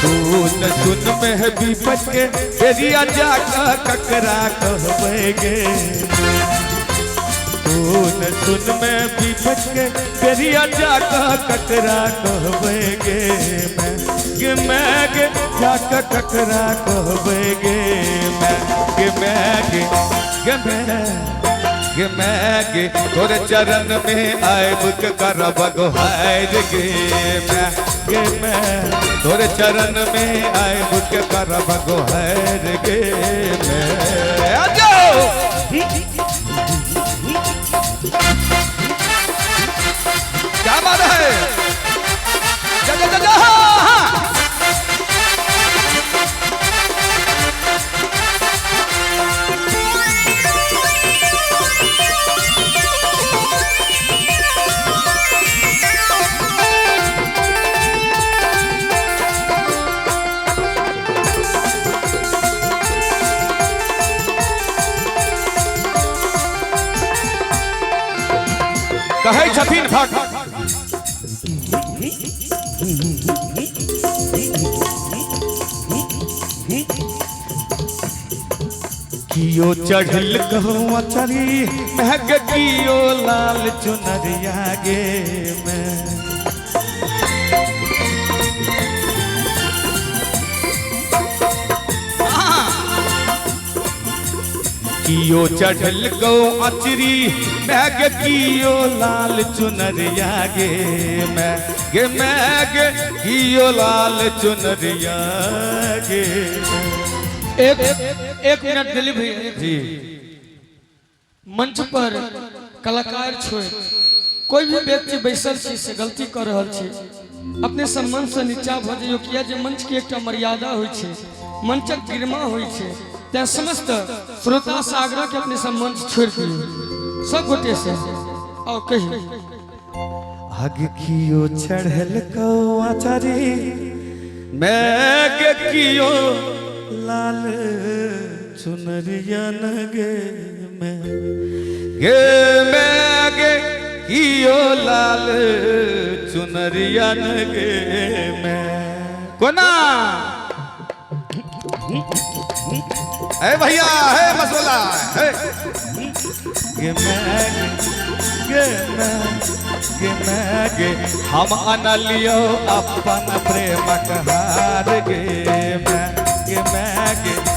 सुन सुन में विपत के बेरिया जाका ककरा कहबेगे। सुन में विपत के बेरिया जाका ककरा कहबेगे। मैं गे जाका ककरा कहबेगे। मैं गे तोरे चरण में आयब के करब गोहार गे। मैं तोरे चरण में आयब के करब गोहार गे। मैं आ जाओ क्या बात है। जा जा जा जा कहे छथिन भक्त कियो चढ़ल कहूँ चरी महक कियो लाल चुनरिया गे। मैं कियो चढ़ल गौ अचरी मैग कियो लाल चुनरिया गे। मैं गे कियो लाल चुनरिया गे। एक मिनट दिलीप भैया जी। मंच पर कलाकार छोड़ कोई भी व्यक्ति बैसल से गलती कर रहा है अपने सम्मान से नीचा भ जाइयो किया जे मंच की एक मर्यादा होई छे, मंचक गरिमा होई छे। त्या समस्त श्रोता से आग्रह के अपने सम्मान छोड़ दियो सब गोटे से और कही आगे कियो चढ़ल कौआ चरी मैं गे कियो लाल चुनरिया न गे। मैं गे कियो लाल चुनरिया न गे। मैं कोना है भैया है मसला है। गे हम अनलियो अपन प्रेमक हार गे। मैं गे